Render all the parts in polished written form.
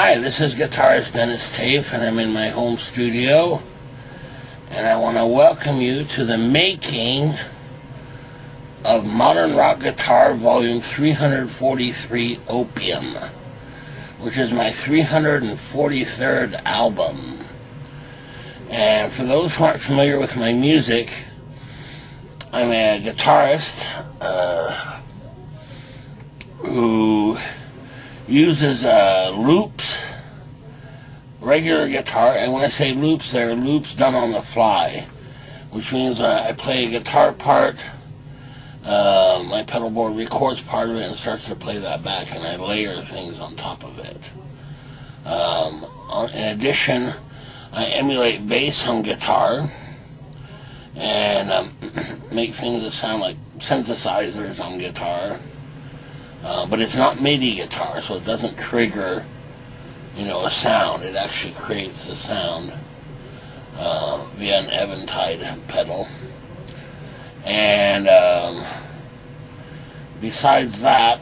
Hi, this is Guitarist Denis Taaffe, and I'm in my home studio, and I want to welcome you to the making of Modern Rock Guitar Volume 343 Opium, which is my 343rd album. And for those who aren't familiar with my music, I'm a guitarist who uses loops, regular guitar, and when I say loops, they're loops done on the fly, which means I play a guitar part, my pedal board records part of it and starts to play that back, and I layer things on top of it. In addition, I emulate bass on guitar and make things that sound like synthesizers on guitar. But it's not MIDI guitar, so it doesn't trigger, a sound. It actually creates the sound via an Eventide pedal. And besides that,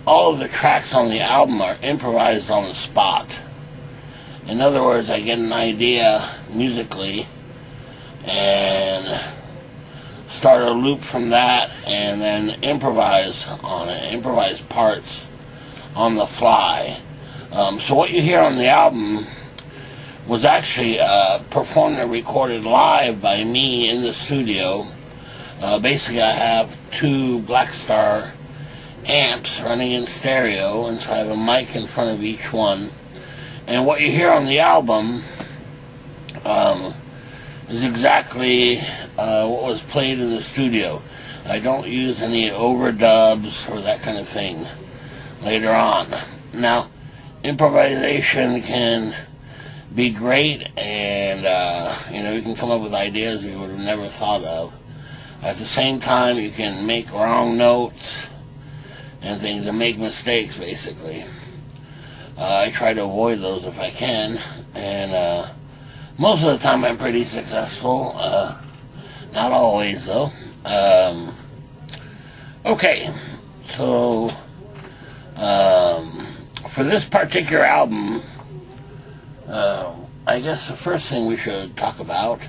all of the tracks on the album are improvised on the spot. In other words, I get an idea musically and start a loop from that and then improvise on it, improvise parts on the fly. So what you hear on the album was actually performed and recorded live by me in the studio. Basically, I have two Blackstar amps running in stereo, and so I have a mic in front of each one. And what you hear on the album is exactly what was played in the studio. I don't use any overdubs or that kind of thing later on. Now, improvisation can be great, and you can come up with ideas you would have never thought of. At the same time, you can make wrong notes and things and make mistakes, basically. I try to avoid those if I can, and most of the time I'm pretty successful. Not always, though. Okay, so for this particular album, I guess the first thing we should talk about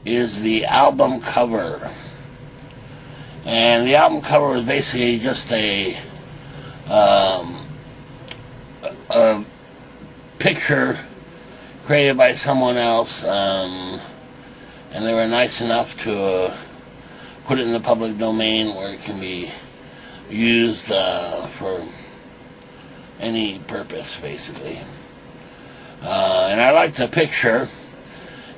is the album cover. And the album cover was basically just a picture created by someone else, and they were nice enough to put it in the public domain where it can be used for any purpose, basically. And I liked the picture,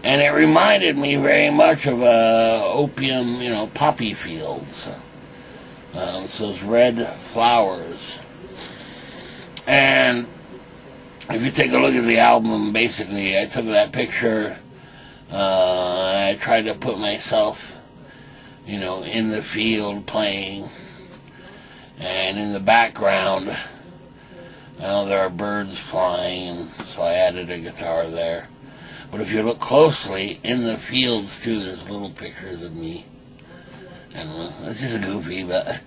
and it reminded me very much of opium, poppy fields. It's those red flowers. And if you take a look at the album, basically, I took that picture, I tried to put myself, in the field playing, and in the background, there are birds flying, and so I added a guitar there. But if you look closely, in the fields, too, there's little pictures of me. And it's just goofy, but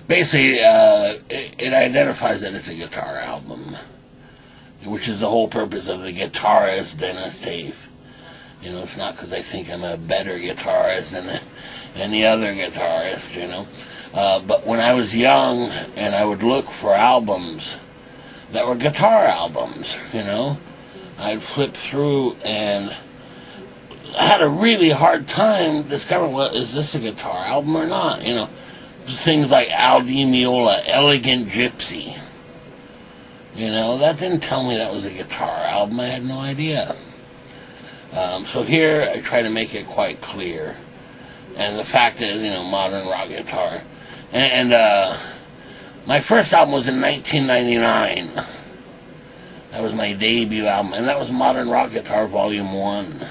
basically, it identifies that it's a guitar album, which is the whole purpose of the Guitarist Denis Taaffe. It's not because I think I'm a better guitarist than any other guitarist, But when I was young and I would look for albums that were guitar albums, I'd flip through and I had a really hard time discovering, well, is this a guitar album or not? Things like Al Di Meola, Elegant Gypsy. That didn't tell me that was a guitar album. I had no idea. So here I try to make it quite clear. And the fact that, modern rock guitar. And my first album was in 1999. That was my debut album. And that was Modern Rock Guitar Volume 1.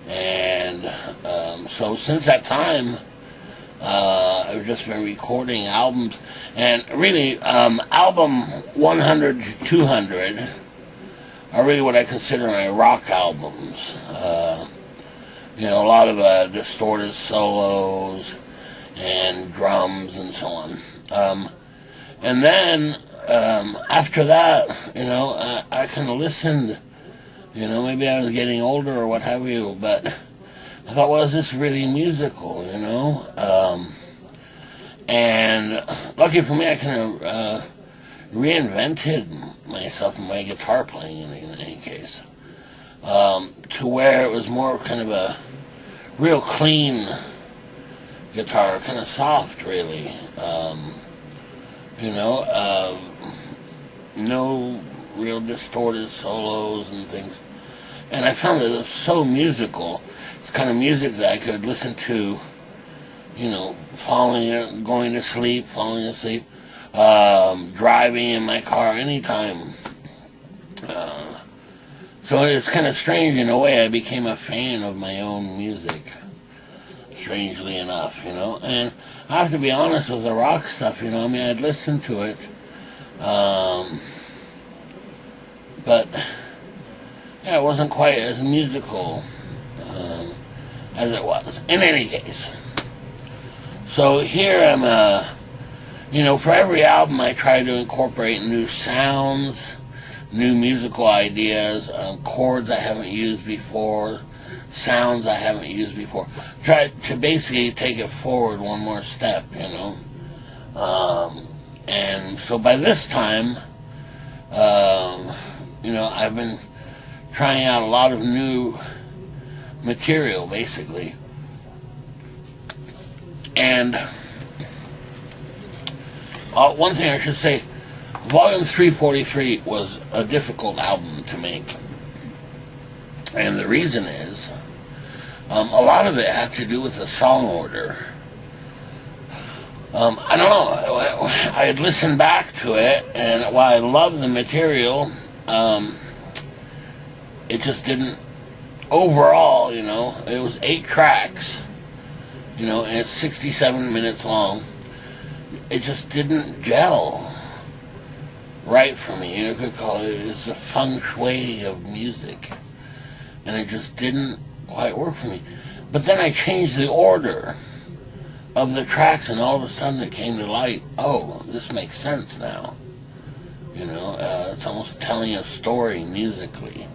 And so since that time, I've just been recording albums, and really, album 100 to 200 are really what I consider my rock albums. A lot of distorted solos and drums and so on. And then after that, I kind of listened. Maybe I was getting older or what have you, but I thought, well, is this really musical? And lucky for me, I kind of reinvented myself and my guitar playing in any case, to where it was more kind of a real clean guitar, kind of soft, really. No real distorted solos and things. And I found that it was so musical. It's kind of music that I could listen to, going to sleep, falling asleep, driving in my car, anytime. So it's kind of strange in a way. I became a fan of my own music, strangely enough, And I have to be honest with the rock stuff, I'd listen to it, but yeah, it wasn't quite as musical as it was. In any case, so here I'm, for every album I try to incorporate new sounds, new musical ideas, chords I haven't used before, sounds I haven't used before. Try to basically take it forward one more step, And so by this time, I've been trying out a lot of new material, basically. And one thing I should say, Volume 343 was a difficult album to make. And the reason is, a lot of it had to do with the song order. I don't know, I had listened back to it, and while I love the material, it just didn't, overall, it was 8 tracks, and it's 67 minutes long. It just didn't gel right for me. You could call it, it's a feng shui of music. And it just didn't quite work for me. But then I changed the order of the tracks, and all of a sudden it came to light. Oh, this makes sense now. It's almost telling a story musically.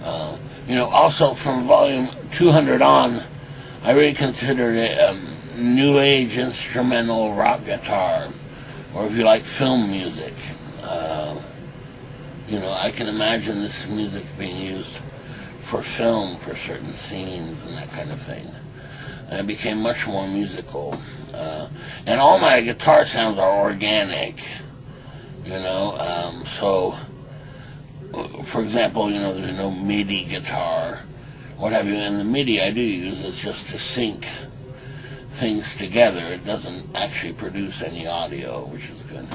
Also from volume 200 on, I really considered it new age instrumental rock guitar, or if you like, film music. I can imagine this music being used for film, for certain scenes and that kind of thing. And it became much more musical. And all my guitar sounds are organic, so, for example, there's no MIDI guitar, what have you, and the MIDI I do use is just to sync things together. It doesn't actually produce any audio, which is good.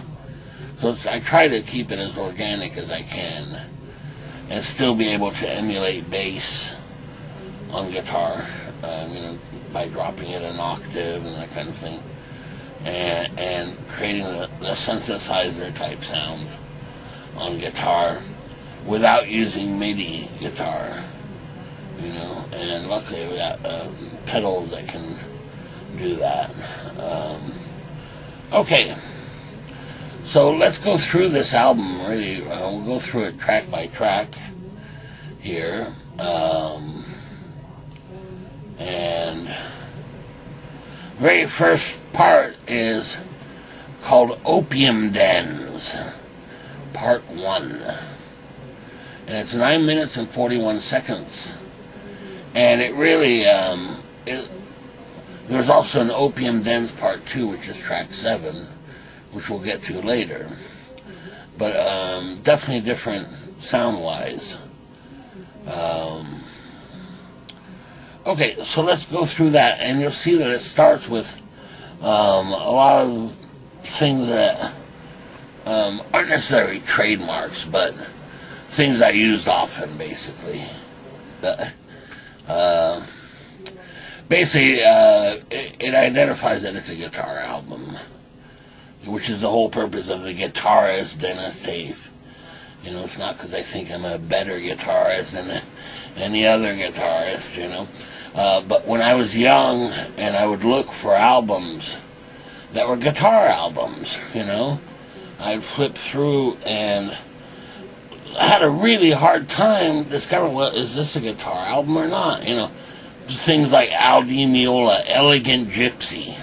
So I try to keep it as organic as I can, and still be able to emulate bass on guitar, by dropping it an octave and that kind of thing, and creating the synthesizer type sounds on guitar without using MIDI guitar, and luckily we got pedals that can do that. Okay, so let's go through this album, really. We'll go through it track by track here. And the very first part is called Opium Dens, Part 1. And it's 9 minutes and 41 seconds. And it really, there's also an Opium Dens Part 2, which is track 7, which we'll get to later. But definitely different sound-wise. Okay, so let's go through that, and you'll see that it starts with a lot of things that aren't necessarily trademarks, but things I use often, basically. Basically, it identifies that it's a guitar album, which is the whole purpose of the Guitarist Denis Taaffe. It's not because I think I'm a better guitarist than any other guitarist, But when I was young and I would look for albums, that were guitar albums, you know. I'd flip through and I had a really hard time discovering, well, is this a guitar album or not? You know, things like Al Di Meola, Elegant Gypsy.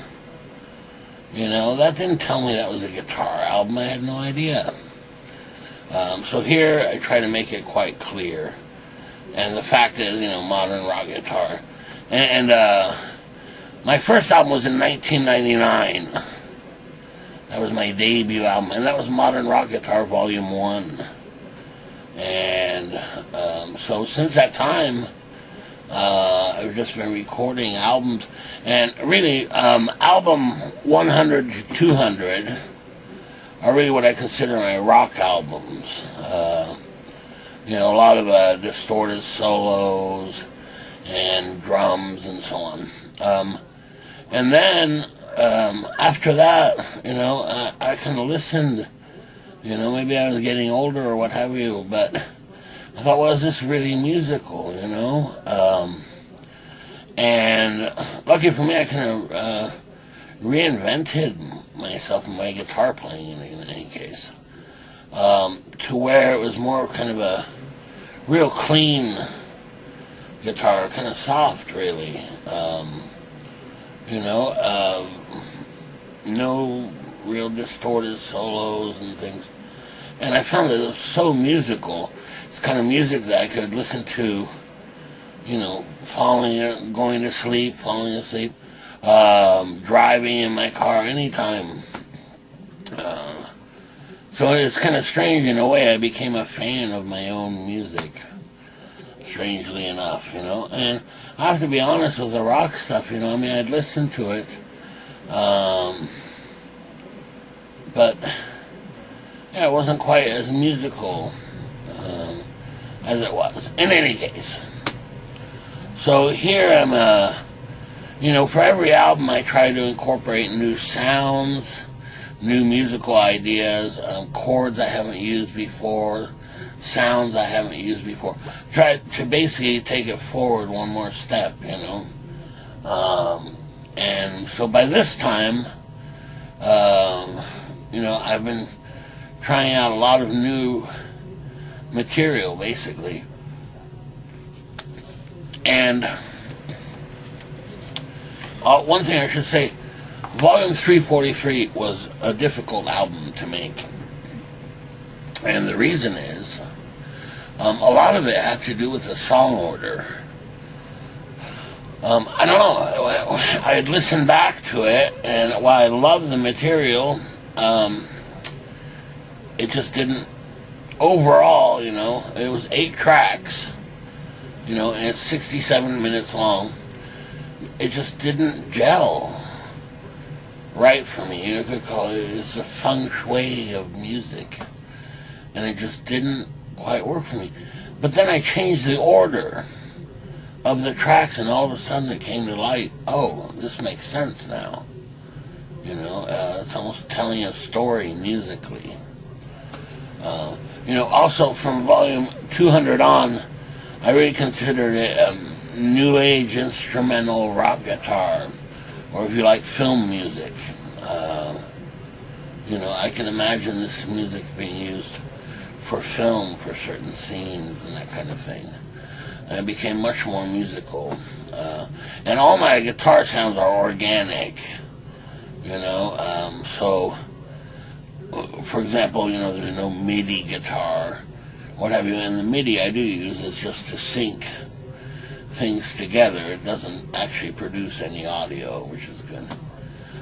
You know, that didn't tell me that was a guitar album. I had no idea. So here I try to make it quite clear. And the fact is, you know, modern rock guitar. And my first album was in 1999. That was my debut album. And that was Modern Rock Guitar Volume 1. And so since that time, I've just been recording albums. And really, album 100 to 200 are really what I consider my rock albums. You know, a lot of distorted solos and drums and so on. And then, after that, you know, I kind of listened. You know, maybe I was getting older or what have you, but I thought, well, is this really musical, you know? And lucky for me, I kind of reinvented myself and my guitar playing in any case, to where it was more kind of a real clean guitar, kind of soft, really. You know, no real distorted solos and things. And I found that it was so musical. It's kind of music that I could listen to, you know, going to sleep, falling asleep, driving in my car, anytime. So it's kind of strange in a way. I became a fan of my own music, strangely enough, you know. And I have to be honest with the rock stuff, you know. I mean, I'd listen to it, but yeah, it wasn't quite as musical as it was. In any case, so here I'm, you know, for every album I try to incorporate new sounds, new musical ideas, chords I haven't used before, sounds I haven't used before. Try to basically take it forward one more step, you know. And so by this time, you know, I've been trying out a lot of new material, basically. And one thing I should say, Volume 343 was a difficult album to make. And the reason is, a lot of it had to do with the song order. I don't know, I had listened back to it, and while I love the material, it just didn't, overall, you know, it was 8 tracks, you know, and it's 67 minutes long. It just didn't gel right for me. You could call it's the feng shui of music, and it just didn't quite work for me. But then I changed the order of the tracks, and all of a sudden it came to light. Oh, this makes sense now. You know, it's almost telling a story musically. You know, also from volume 200 on, I really considered it new age instrumental rock guitar, or if you like, film music. You know, I can imagine this music being used for film, for certain scenes and that kind of thing. And it became much more musical. And all my guitar sounds are organic, you know. So, for example, you know, there's no MIDI guitar, what have you. And the MIDI I do use is just to sync things together. It doesn't actually produce any audio, which is good.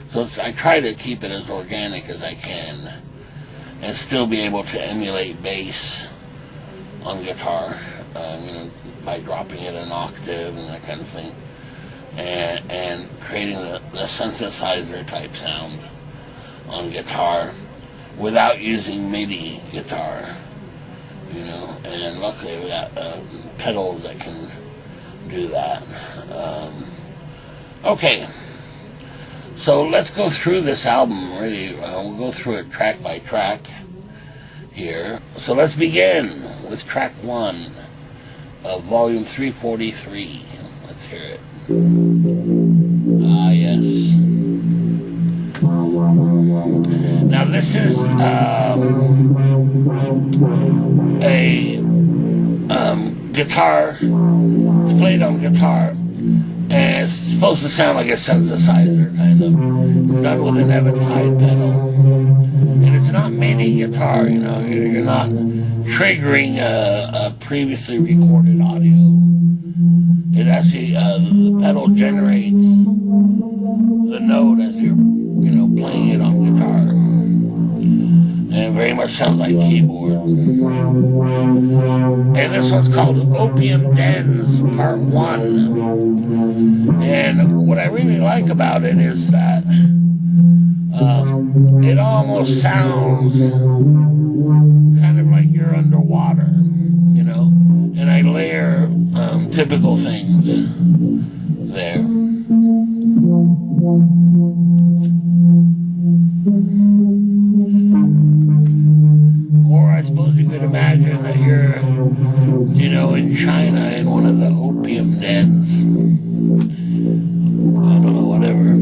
So I try to keep it as organic as I can and still be able to emulate bass on guitar, you know, by dropping it an octave and that kind of thing, and creating the synthesizer type sounds on guitar without using MIDI guitar, you know. And luckily we got pedals that can do that. Okay, so let's go through this album, really. We'll go through it track by track here. So let's begin with track 1 of volume 343. Let's hear it. Ah, yes. is a guitar. It's played on guitar, and it's supposed to sound like a synthesizer, kind of. It's done with an Eventide pedal, and it's not MIDI guitar. You know, you're not triggering a previously recorded audio. It actually the pedal generates the note as you're playing it on guitar, and it very much sounds like keyboard. And this one's called Opium Dens Part 1. And what I really like about it is that it almost sounds kind of like you're underwater, and I layer typical things there. Or I suppose you could imagine that you're, in China in one of the opium dens. I don't know, whatever.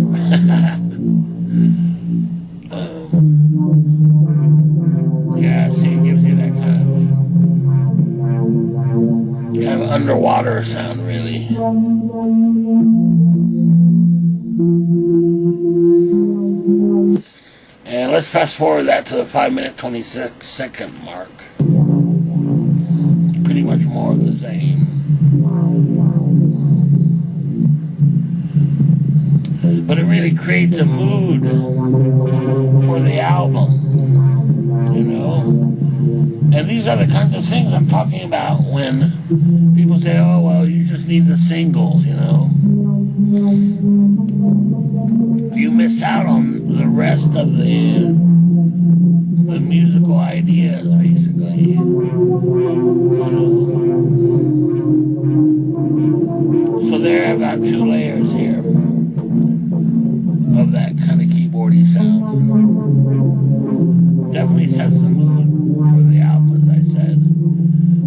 Yeah, see, it gives you that kind of underwater sound, really. And let's fast forward that to the 5-minute 26-second mark. Pretty much more of the same. But it really creates a mood for the album, And these are the kinds of things I'm talking about when people say, oh, well, you just need the singles, You miss out on the rest of the musical ideas, basically. So there I've got 2 layers here of that kind of keyboardy sound. Definitely sets the mood for the album, as I said.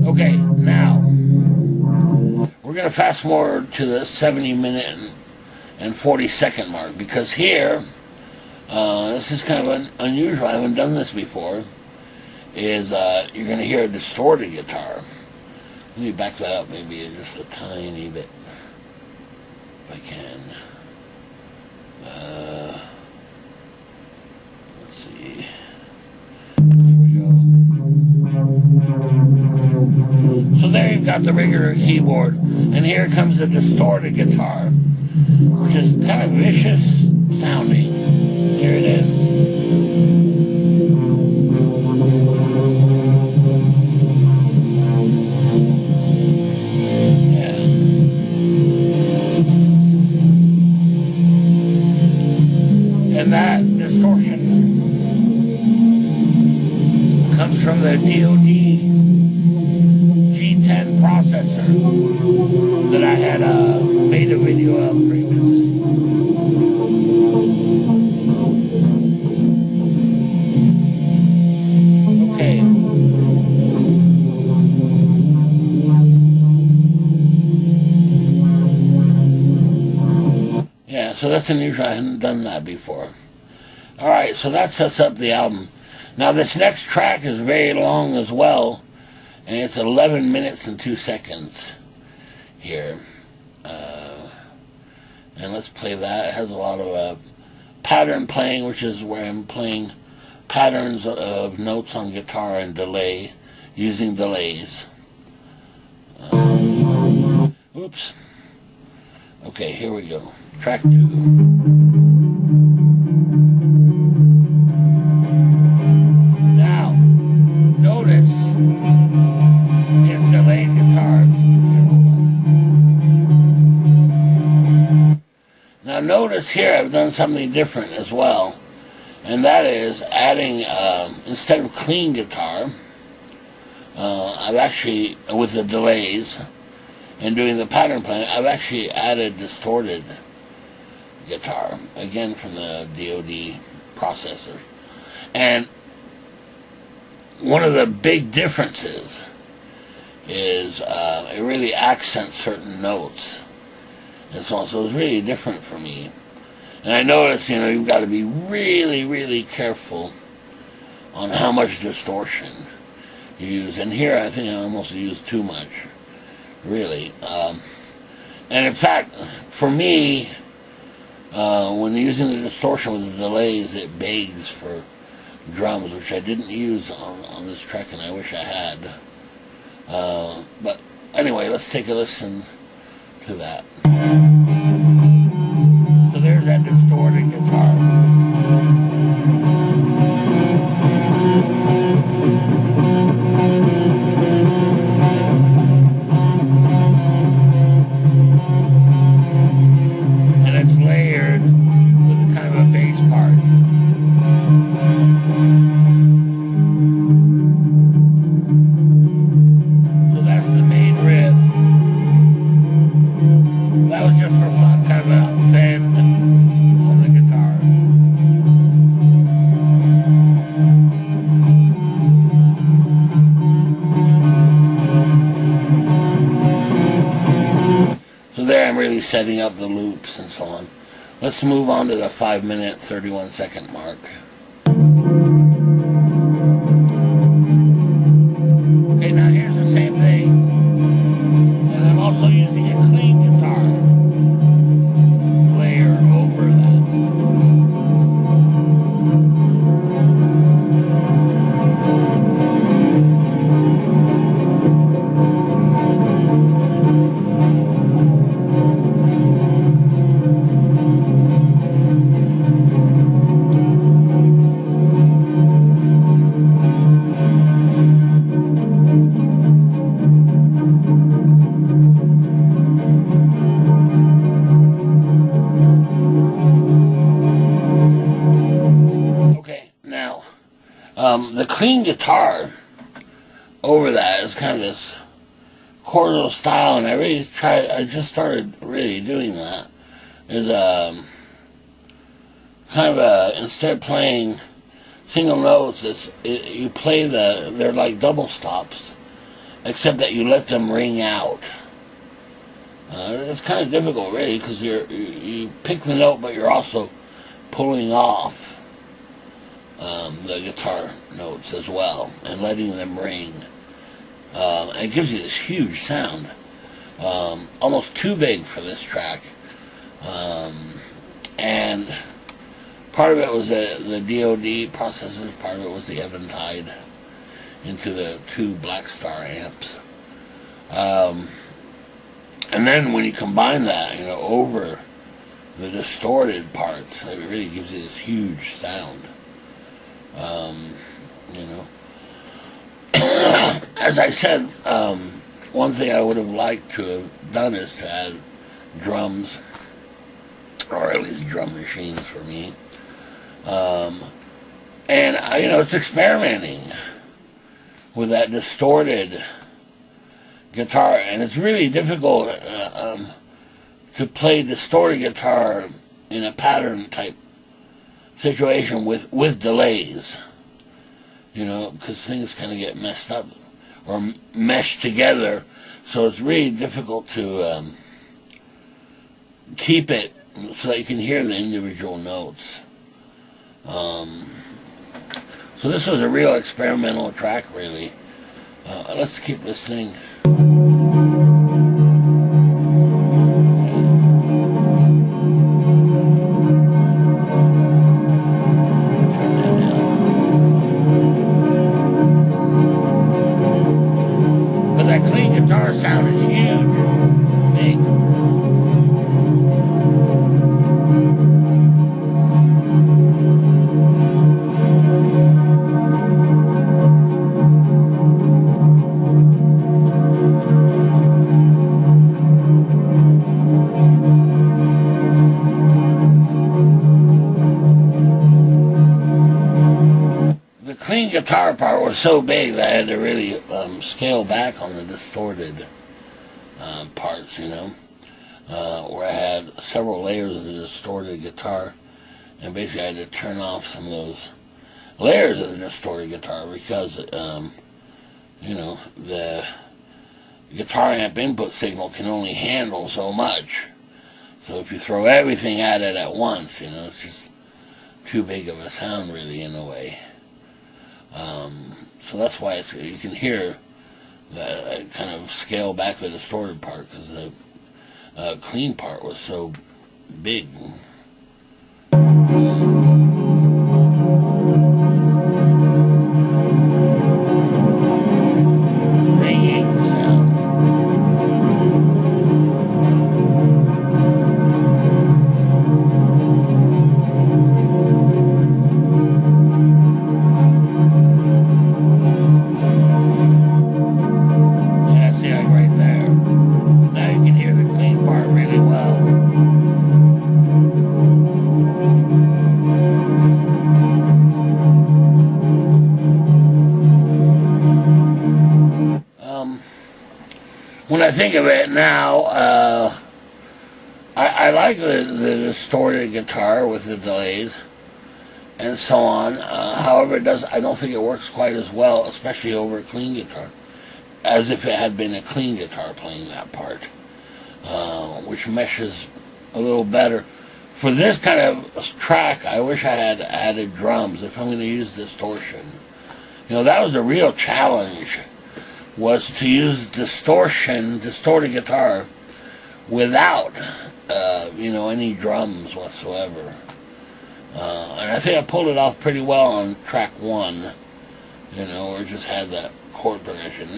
Okay, now we're going to fast forward to the 70-minute and 40-second mark, because here, this is kind of unusual, I haven't done this before, is you're going to hear a distorted guitar. Let me back that up maybe just a tiny bit, if I can. Let's see. Here we go. So there you've got the regular keyboard, and here comes the distorted guitar, which is kind of vicious sounding. Here it is. Yeah. And that distortion comes from the DoD G10 processor that I had made a video of previously. Okay. Yeah, so that's unusual. I hadn't done that before. Alright, so that sets up the album. Now this next track is very long as well, and it's 11 minutes and 2 seconds here. And let's play that. It has a lot of pattern playing, which is where I'm playing patterns of notes on guitar and delay, using delays. Oops. Okay, here we go. Track 2. Now, notice it's delayed guitar. Now notice here I've done something different as well, and that is adding, instead of clean guitar, I've actually, with the delays and doing the pattern playing, I've actually added distorted guitar, again from the DoD processor. And one of the big differences is it really accents certain notes. And so it's really different for me. And I noticed, you've got to be really, really careful on how much distortion you use. And here I think I almost used too much, really. And in fact, for me, when using the distortion with the delays, it begs for drums, which I didn't use on this track, and I wish I had. But anyway, let's take a listen to that. So there's that distorted guitar. And it's layered with kind of a bass part. So that's the main riff. That was just for fun, kind of a bend of the guitar. So there I'm really setting up the loops and so on. Let's move on to the 5-minute, 31-second mark. Okay, now here's the same thing. And I'm also using a clean guitar layer over that. The clean guitar over that is kind of this chordal style, and I just started really doing that. Is kind of instead of playing single notes, you play they're like double stops, except that you let them ring out. It's kind of difficult, really, because you pick the note, but you're also pulling off the guitar notes as well and letting them ring. And it gives you this huge sound, almost too big for this track. And part of it was the DoD processors, part of it was the Eventide into the 2 Black Star amps. And then when you combine that, over the distorted parts, it really gives you this huge sound. As I said, one thing I would have liked to have done is to add drums, or at least drum machines for me. And it's experimenting with that distorted guitar, and it's really difficult to play distorted guitar in a pattern type situation with delays, because things kind of get messed up or meshed together, so it's really difficult to keep it so that you can hear the individual notes. So this was a real experimental track, really. Let's keep listening. That clean guitar sound is huge, big. The clean guitar part was so big that I had to really scale back on the distorted parts, where I had several layers of the distorted guitar, and basically I had to turn off some of those layers of the distorted guitar because, the guitar amp input signal can only handle so much. So if you throw everything at it at once, it's just too big of a sound, really, in a way. So that's why you can hear that I kind of scale back the distorted part because the clean part was so big. Ringing sounds. Yeah, see, like right there. Now you can hear the clean part really well. When I think of it now, I like the distorted guitar with the delays and so on. However, I don't think it works quite as well, especially over a clean guitar, as if it had been a clean guitar playing that part, which meshes a little better. For this kind of track, I wish I had added drums if I'm going to use distortion. That was a real challenge, was to use distorted guitar without, any drums whatsoever. And I think I pulled it off pretty well on track 1, where it just had that chord progression,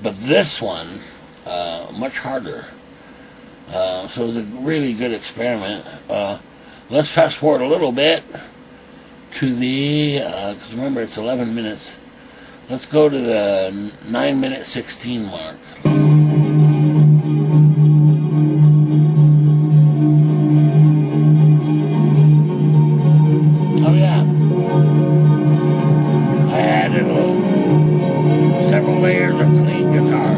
But this one, much harder. So it was a really good experiment. Let's fast forward a little bit to the, because remember it's 11 minutes. Let's go to the 9-minute 16 mark. Oh yeah. I added several layers of clean guitar.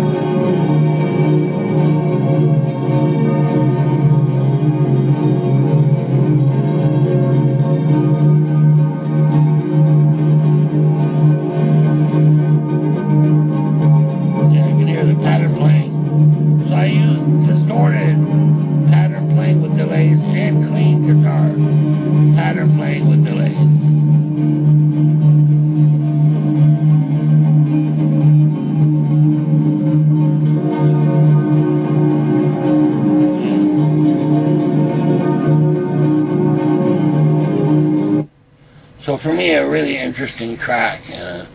So for me, a really interesting track, and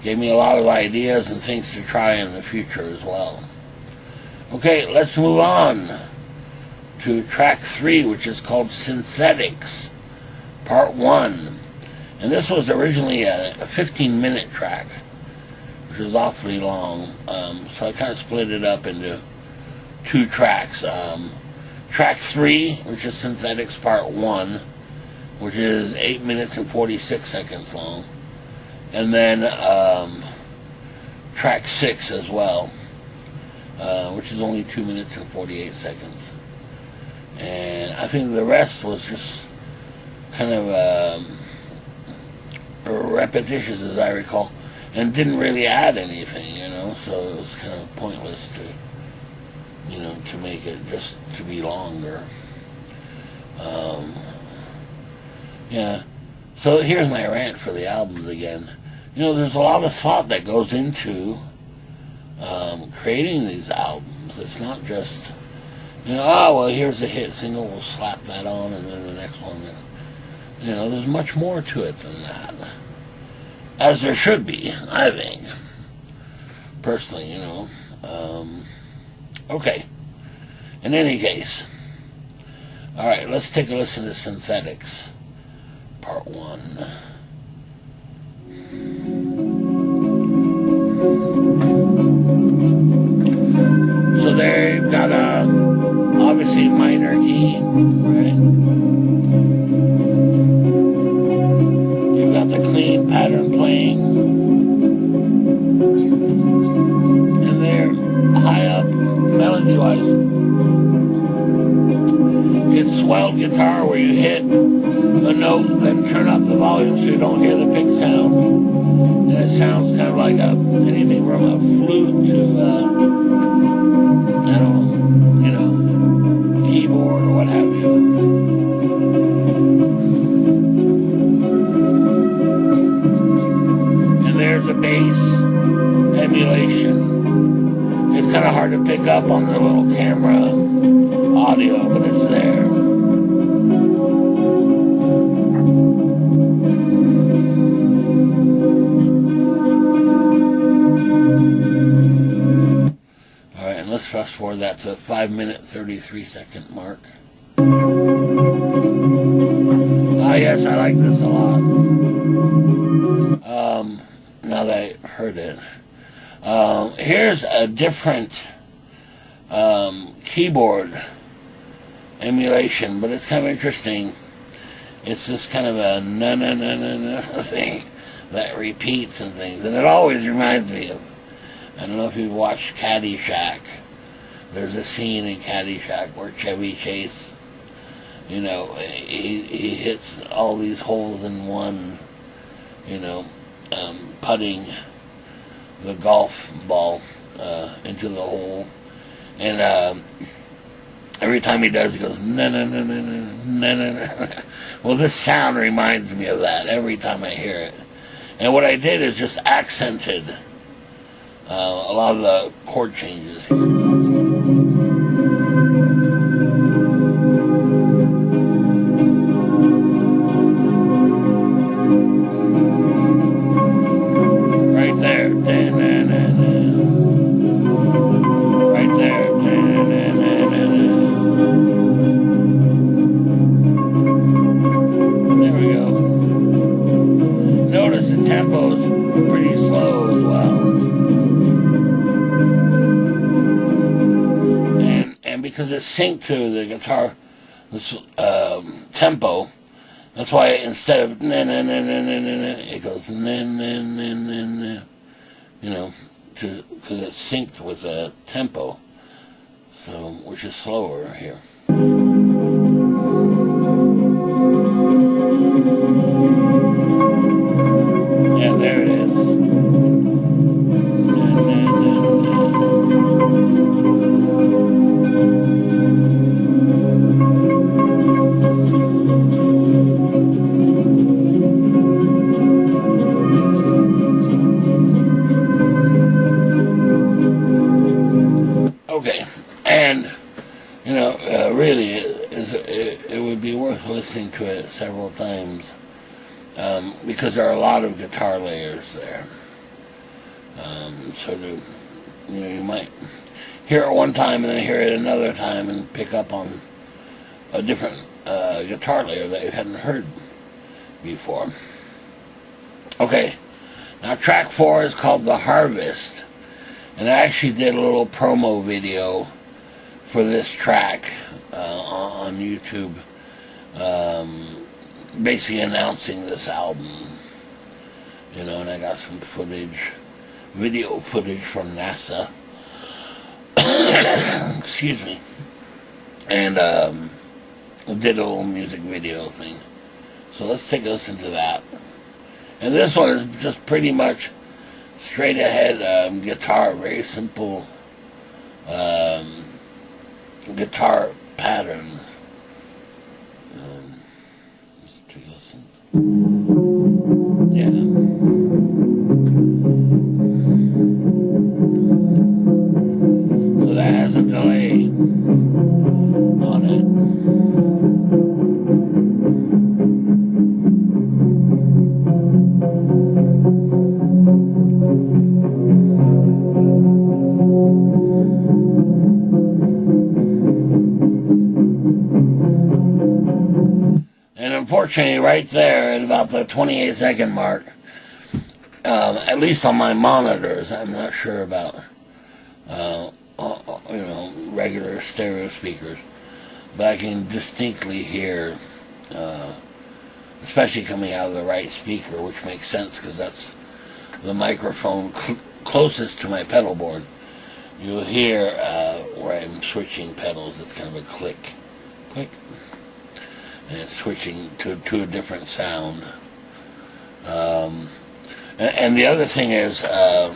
gave me a lot of ideas and things to try in the future as well. Okay, let's move on to track 3, which is called Synthetics, Part 1. And this was originally a 15-minute track, which is awfully long. So I kind of split it up into 2 tracks. Track 3, which is Synthetics Part 1, which is 8 minutes and 46 seconds long. And then track 6 as well, which is only 2 minutes and 48 seconds. And I think the rest was just kind of repetitious, as I recall, and didn't really add anything, so it was kind of pointless to make it just to be longer. Yeah, so here's my rant for the albums again. There's a lot of thought that goes into creating these albums. It's not just, here's a hit single, we'll slap that on, and then the next one. There's much more to it than that. As there should be, I think. Personally, Okay. In any case. Alright, let's take a listen to Synthetics, Part 1. So there you've got obviously minor key, right? You've got the clean pattern playing, and there, high up, melody-wise, it's swelled guitar where you hit a note, then turn up the volume so you don't hear the pick sound, and it sounds kind of like anything from a flute to keyboard or what have you. Chase emulation. It's kind of hard to pick up on the little camera audio, but it's there. Alright, and let's fast forward that to 5-minute 33-second mark. Yes, I like this a lot. Now that I heard it. Here's a different keyboard emulation, but it's kind of interesting. It's this kind of a na-na-na-na-na thing that repeats and things, and it always reminds me of, I don't know if you've watched Caddyshack. There's a scene in Caddyshack where Chevy Chase, you know, he hits all these holes in one, you know, putting the golf ball into the hole, and every time he does, he goes na na na na na na na. Well, this sound reminds me of that every time I hear it, and what I did is just accented a lot of the chord changes here. Because it's synced to the guitar tempo, that's why instead of na na na na na na, it goes na na na na na, you know, because it's synced with the tempo, so which is slower here. Yeah, there it is. Na, na, na, na. Okay, and you know, really, it would be worth listening to it several times because there are a lot of guitar layers there. So you know, you might hear it one time and then hear it another time and pick up on a different guitar layer that you hadn't heard before. Okay, now track 4 is called The Harvest. And I actually did a little promo video for this track on YouTube, basically announcing this album, you know, and I got some footage, video footage from NASA, excuse me, and did a little music video thing. So let's take a listen to that. And this one is just pretty much straight ahead guitar, very simple guitar pattern. Let's take a listen. Yeah. So that has a delay on it. Unfortunately, right there at about the 28-second mark, at least on my monitors, I'm not sure about you know, regular stereo speakers, but I can distinctly hear, especially coming out of the right speaker, which makes sense because that's the microphone closest to my pedal board. You'll hear where I'm switching pedals. It's kind of a click, click. And it's switching to a different sound. And the other thing is, part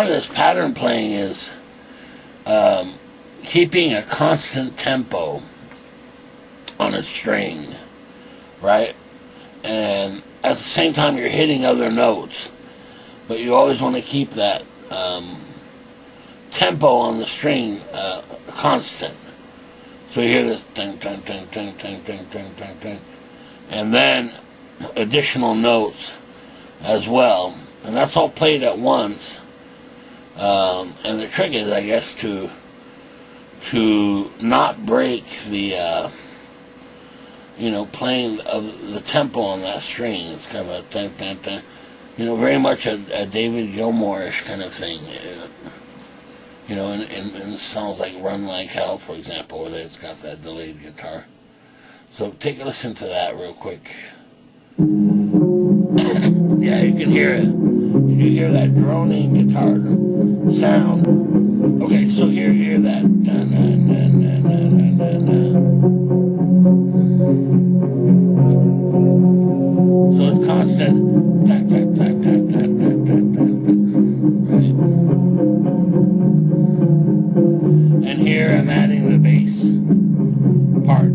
of this pattern playing is keeping a constant tempo on a string, right? And at the same time you're hitting other notes, but you always want to keep that tempo on the string constant. So you hear this ting, ting, ting, ting, ting, ting, ting, ting, ting, and then additional notes as well, and that's all played at once. And the trick is, I guess, to not break the playing of the tempo on that string. It's kind of a ting, ting, ting, very much a David Gilmour-ish kind of thing. In songs like Run Like Hell, for example, where it's got that delayed guitar. So take a listen to that real quick. Yeah, you can hear it. You do hear that droning guitar sound. Okay, so here you hear that. So it's constant. Tack, tack, tack, tack, tack, tack, tack, tack. Right. And here I'm adding the bass part.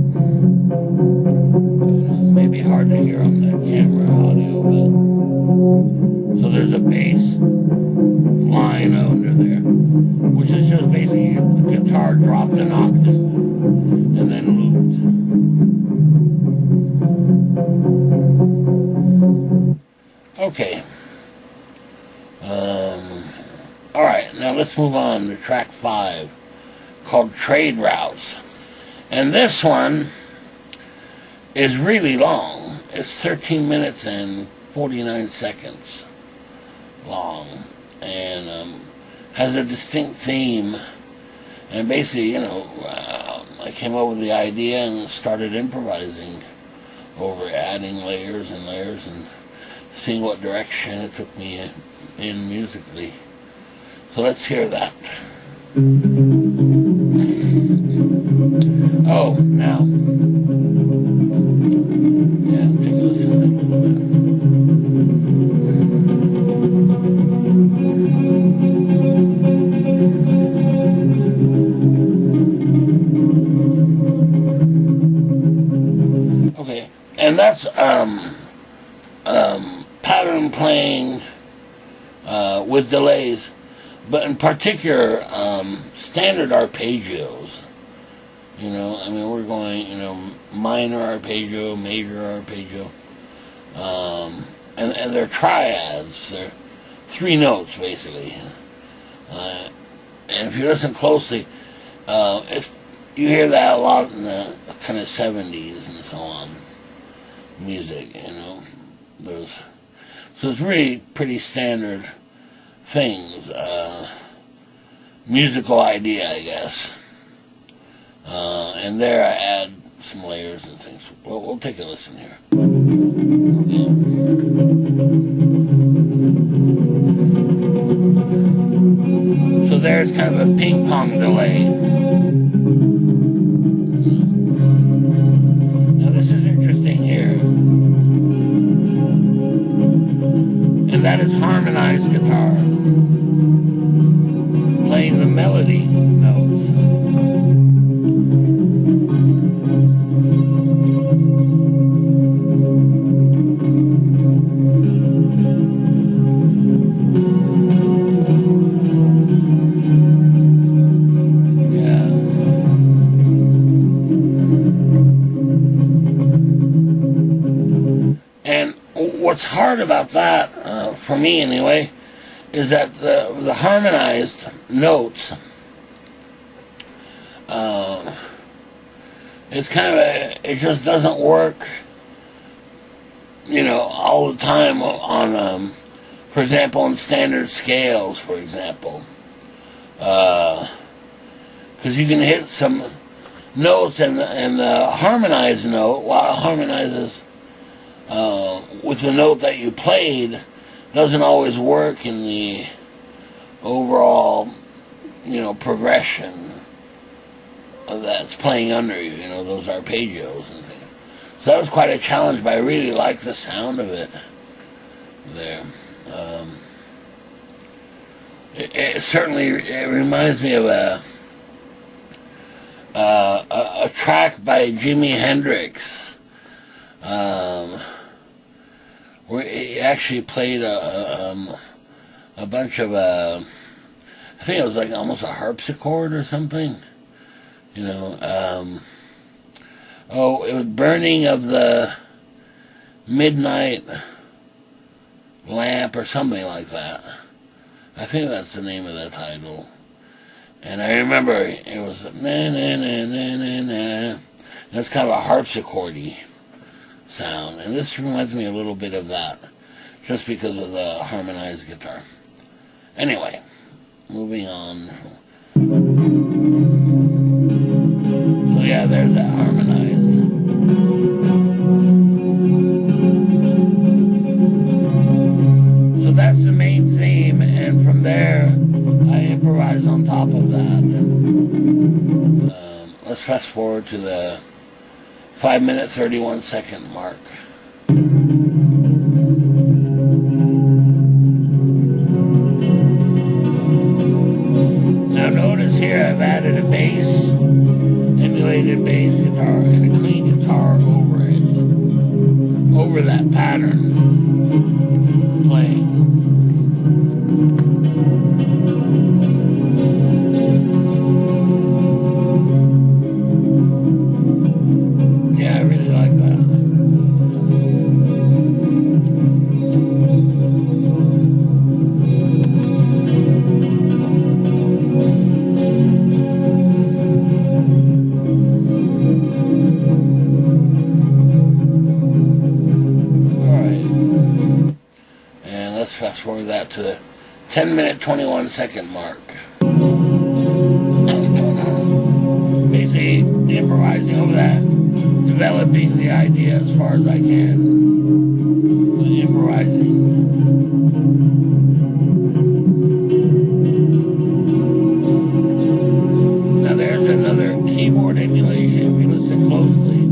Maybe hard to hear on the camera audio, but so there's a bass line under there, which is just basically the guitar dropped an octave and then looped. Okay. Alright, now let's move on to track 5, called Trade Routes. And this one is really long. It's 13 minutes and 49 seconds long, and has a distinct theme. And basically, I came up with the idea and started improvising over adding layers and layers and seeing what direction it took me in musically. So let's hear that. Oh, now. Yeah, take a listen a little bit. Okay, and that's pattern playing with delays, but in particular standard arpeggios. We're going, minor arpeggio, major arpeggio, and they're triads. They're 3 notes basically. And if you listen closely, you hear that a lot in the kind of 70s and so on music. So it's really pretty standard things. Musical idea, I guess. And there I add some layers and things. We'll take a listen here. Okay. So there's kind of a ping pong delay. Now this is interesting here. And that is harmonized guitar playing the melody notes. What's hard about that, for me anyway, is that the harmonized notes, it's kind of it just doesn't work, all the time on, for example, on standard scales, for example, because you can hit some notes and the harmonized note, while it harmonizes with the note that you played, doesn't always work in the overall, progression that's playing under you, those arpeggios and things. So that was quite a challenge, but I really like the sound of it there. It certainly reminds me of a track by Jimi Hendrix, where he actually played a bunch of, I think it was like almost a harpsichord or something. You know, it was Burning of the Midnight Lamp or something like that. I think that's the name of the title. And I remember it was na na na na na na. And it's kind of a harpsichord-y sound. And this reminds me a little bit of that, just because of the harmonized guitar. Anyway, moving on. So yeah, there's that harmonized. So that's the main theme, and from there, I improvise on top of that. Let's fast forward to the 5-minute 31-second mark. Now notice here I've added a bass, emulated bass guitar, and a clean guitar over it, over that pattern playing. Yeah, I really like that. Alright. And let's fast forward that to the 10-minute 21-second mark. Basically, improvising over that, developing the idea as far as I can with improvising. Now there's another keyboard emulation. If you listen closely,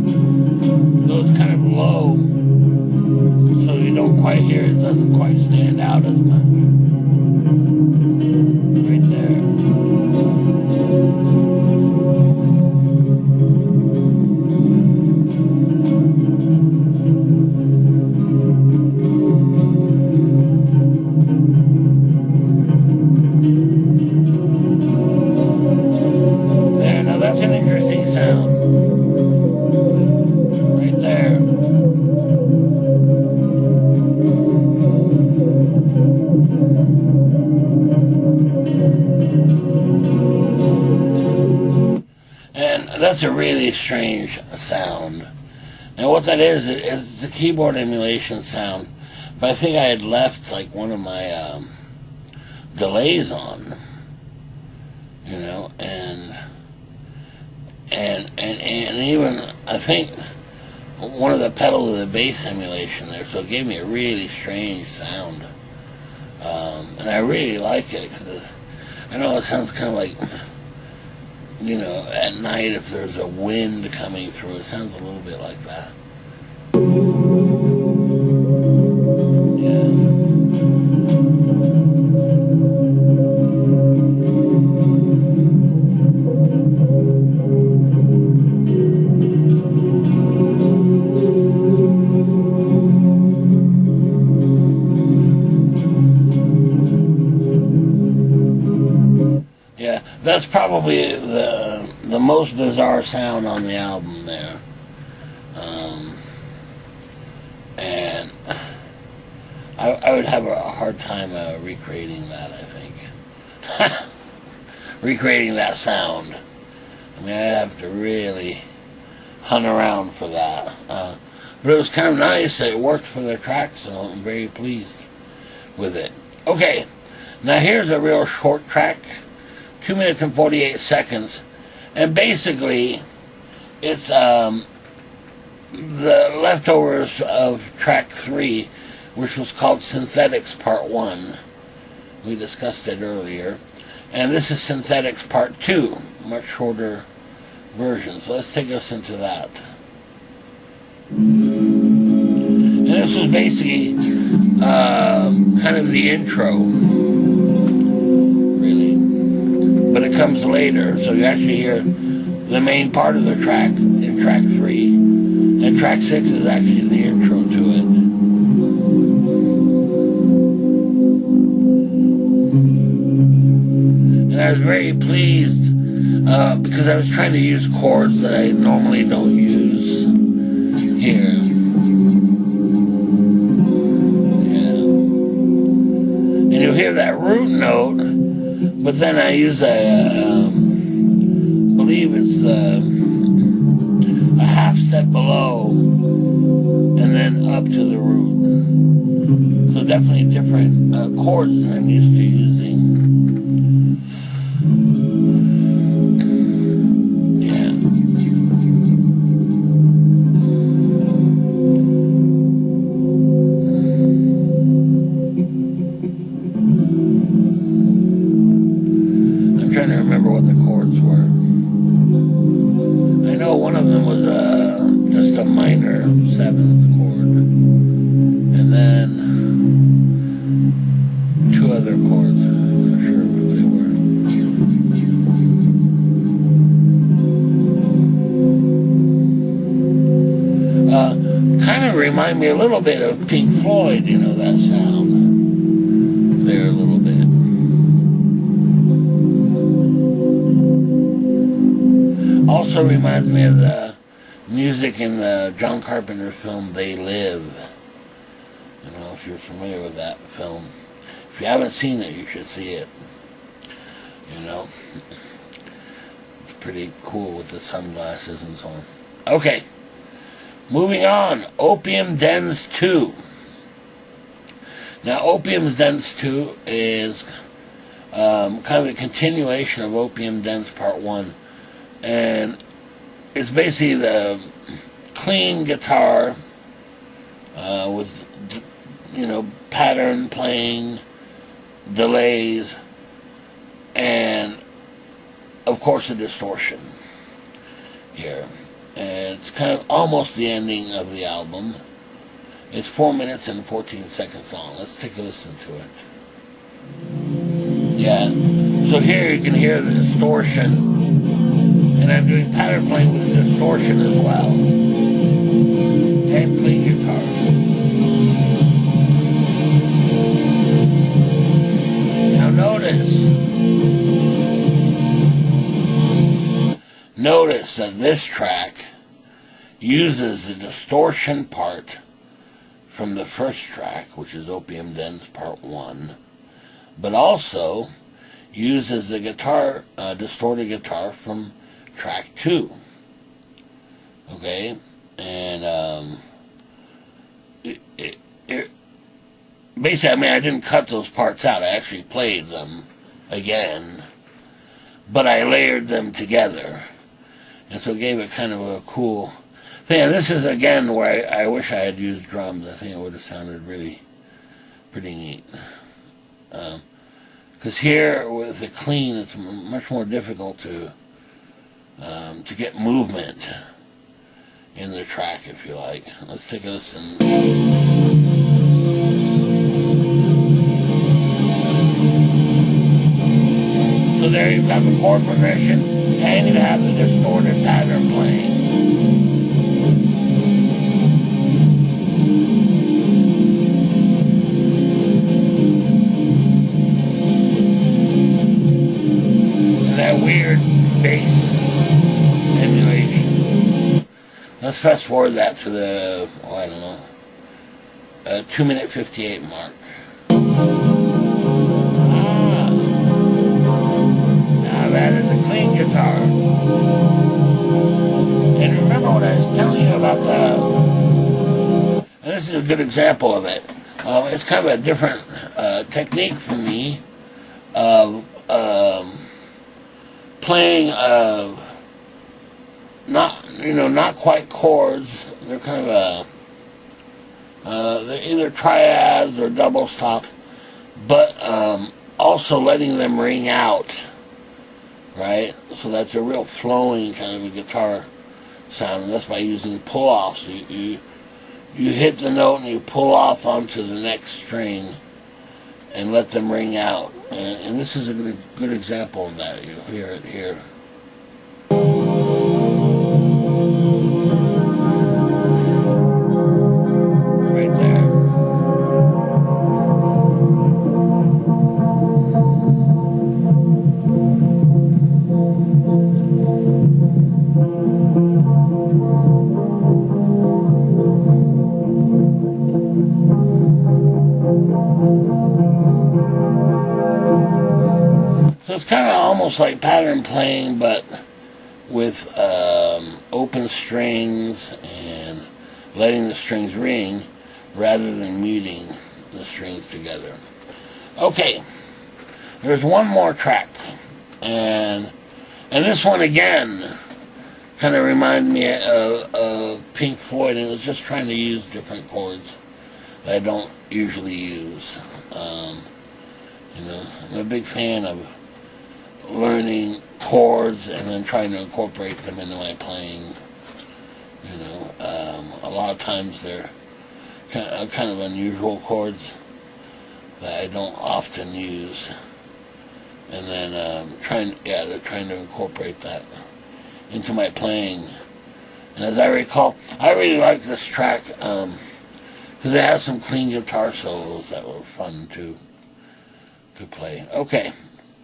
it goes kind of low, so you don't quite hear it. It doesn't quite stand out as much. Right there. That's an interesting sound. Right there. And that's a really strange sound. And what that is the keyboard emulation sound. But I think I had left like one of my delays on. You know, and even I think one of the pedals of the bass emulation there, so it gave me a really strange sound, and I really like it because I know it sounds kind of like, you know, at night if there's a wind coming through, it sounds a little bit like that. That's probably the most bizarre sound on the album there. And I would have a hard time recreating that, I think. Recreating that sound. I mean, I'd have to really hunt around for that. But it was kind of nice. It worked for the track, so I'm very pleased with it. Okay, now here's a real short track. 2 minutes and 48 seconds, and basically it's the leftovers of track 3, which was called Synthetics Part 1. We discussed it earlier, and this is Synthetics Part 2, much shorter version. So let's take a listen to that. And this is basically kind of the intro, but it comes later, so you actually hear the main part of the track in track 3, and track 6 is actually the intro to it. I was very pleased because I was trying to use chords that I normally don't use here. Yeah. And you'll hear that root note, but then I use I believe it's a half step below and then up to the root. So definitely different chords than I'm used to using. Yeah. I'm trying to remember what the chords were. I know one of them was just a minor 7th chord. And then two other chords. I'm not sure what they were. Kind of remind me a little bit of Pink Floyd, you know, that sound there a little bit. Also reminds me of the music in the John Carpenter film They Live. I don't know if you're familiar with that film. If you haven't seen it, you should see it. You know, it's pretty cool with the sunglasses and so on. Okay, moving on. Opium Dens 2. Now, Opium Dens 2 is kind of a continuation of Opium Dens Part 1. And it's basically the clean guitar with, you know, pattern playing, delays, and of course a distortion here. And it's kind of almost the ending of the album. It's 4 minutes and 14 seconds long. Let's take a listen to it. Yeah. So here you can hear the distortion. And I'm doing pattern playing with distortion as well. And clean guitar. Now notice that this track uses the distortion part from the first track, which is Opium Dens Part 1, but also uses the guitar, distorted guitar from track 2. Okay, and basically, I mean, I didn't cut those parts out. I actually played them again, but I layered them together, and so it gave it kind of a cool thing. And this is again where I wish I had used drums. I think it would have sounded really pretty neat. Because here with the clean, it's much more difficult to get movement in the track, if you like. Let's take a listen. So there you've got the chord progression, and you have the distorted pattern playing. And that weird bass emulation. Let's fast forward that to the, oh, I don't know, 2-minute 58 mark. That is a clean guitar. And remember what I was telling you about and this is a good example of it. It's kind of a different technique for me of playing not quite chords. They're kind of they're either triads or double stop, but also letting them ring out. Right? So that's a real flowing kind of a guitar sound, and that's by using pull-offs. You hit the note and you pull off onto the next string and let them ring out. And this is a good example of that. You hear it here. Right there. So it's kind of almost like pattern playing, but with open strings and letting the strings ring rather than muting the strings together. Okay, there's one more track, and this one again kind of reminded me of Pink Floyd, and it was just trying to use different chords that I don't usually use. I'm a big fan of learning chords and then trying to incorporate them into my playing. A lot of times they're kind of unusual chords that I don't often use, and then they're trying to incorporate that into my playing. And as I recall, I really like this track because it has some clean guitar solos that were fun to play. Okay,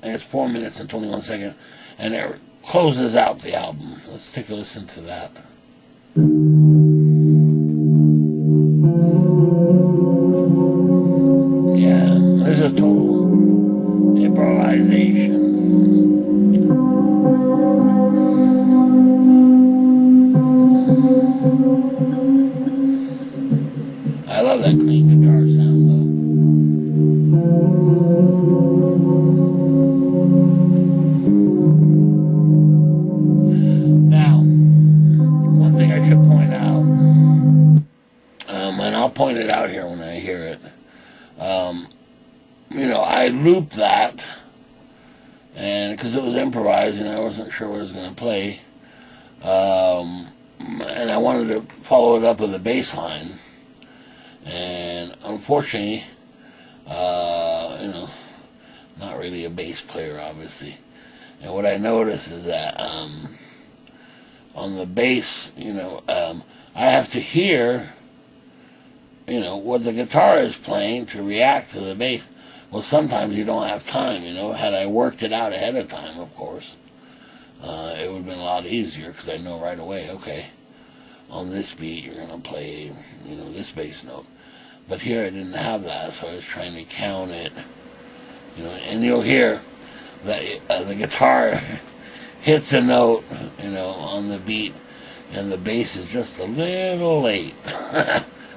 and it's 4 minutes and 21 seconds, and it closes out the album. Let's take a listen to that. Yeah, this is a total improvisation. I love that clean guitar sound, though. Now, one thing I should point out, and I'll point it out here when I hear it, I looped that, and because it was improvised and I wasn't sure what I was going to play, and I wanted to follow it up with a bass line. And unfortunately, not really a bass player, obviously. And what I noticed is that on the bass, I have to hear, what the guitar is playing to react to the bass. Well, sometimes you don't have time, Had I worked it out ahead of time, of course, it would have been a lot easier because I know right away, okay, on this beat you're going to play, this bass note. But here I didn't have that, so I was trying to count it, and you'll hear that the guitar hits a note, on the beat, and the bass is just a little late.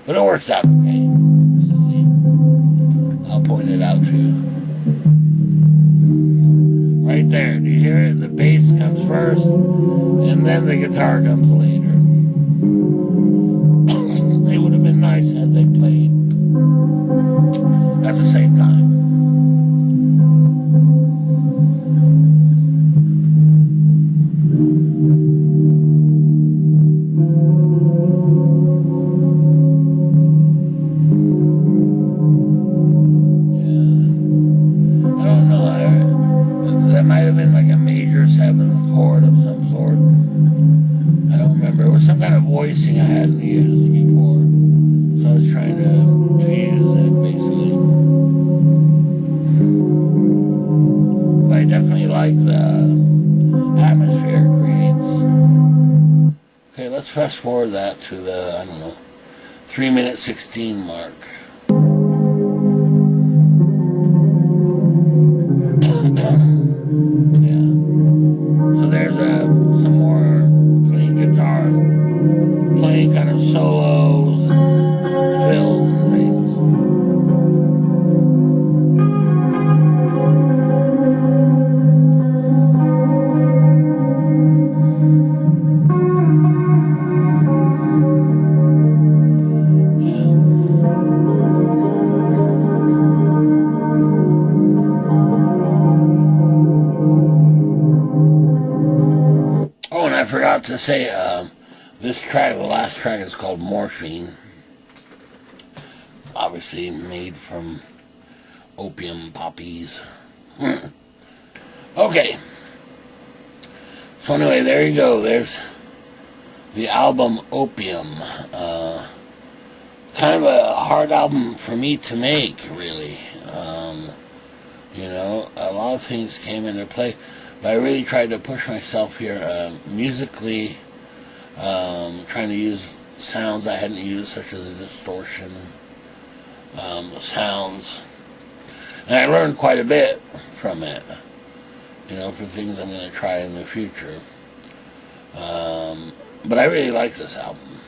But it works out okay. You see? I'll point it out too. Right there, do you hear it? The bass comes first, and then the guitar comes later. It would have been nice had they played at the same time. Yeah. I don't know. That might have been like a major seventh chord of some sort. I don't remember. It was some kind of voicing I hadn't used before, so I was trying to use it basically. But I definitely like the atmosphere it creates. Okay, let's fast forward that to the 3 minute 16 mark. Yeah. So there's some more clean guitar playing kind of solos, fills and things. Oh, and I forgot to say, this track, the last track, is called Morphine. Obviously made from opium poppies. Okay. So anyway, there you go. There's the album Opium. Kind of a hard album for me to make, really. A lot of things came into play. But I really tried to push myself here musically, trying to use sounds I hadn't used, such as a distortion, sounds. And I learned quite a bit from it. for things I'm going to try in the future. But I really like this album.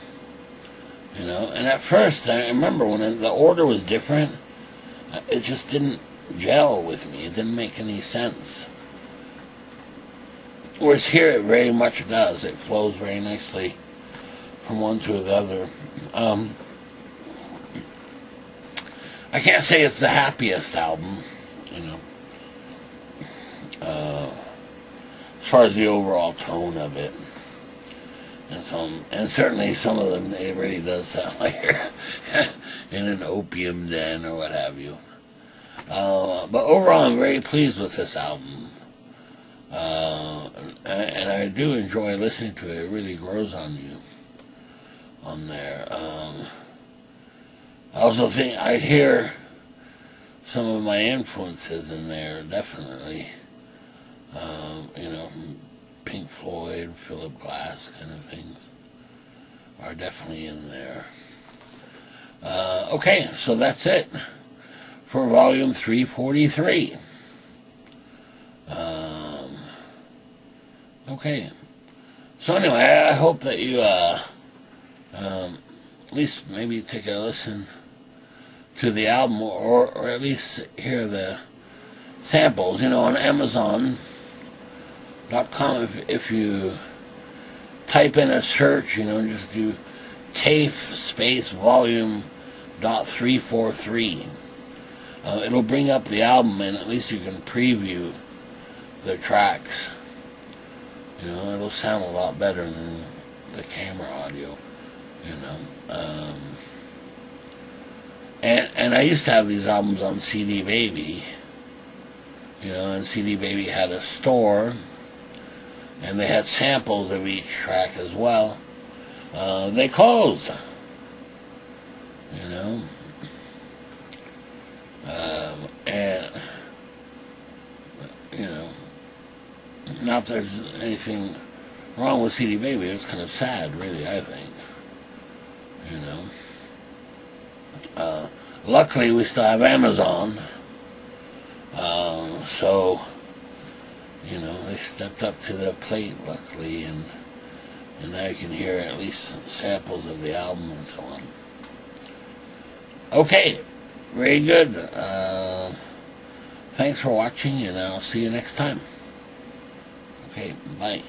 And at first, I remember when the order was different, it just didn't gel with me. It didn't make any sense. Whereas here, it very much does. It flows very nicely from one to the other. I can't say it's the happiest album, as far as the overall tone of it. And certainly some of them, it really does sound like you're in an opium den or what have you. But overall, I'm very pleased with this album. And I do enjoy listening to it. It really grows on you on there. I also think I hear some of my influences in there, definitely. Pink Floyd, Philip Glass kind of things are definitely in there. Okay, so that's it for volume 343. Okay. So anyway, I hope that you at least maybe take a listen to the album, or at least hear the samples, on Amazon.com. If you type in a search, just do Taaffe space volume .343. It'll bring up the album, and at least you can preview the tracks. It'll sound a lot better than the camera audio, And I used to have these albums on CD Baby, and CD Baby had a store, and they had samples of each track as well. They closed, and, not that there's anything wrong with CD Baby. It's kind of sad, really, I think, Luckily, we still have Amazon, so, they stepped up to the plate, luckily, and now you can hear at least samples of the album and so on. Okay, very good. Thanks for watching, and I'll see you next time. Okay, bye.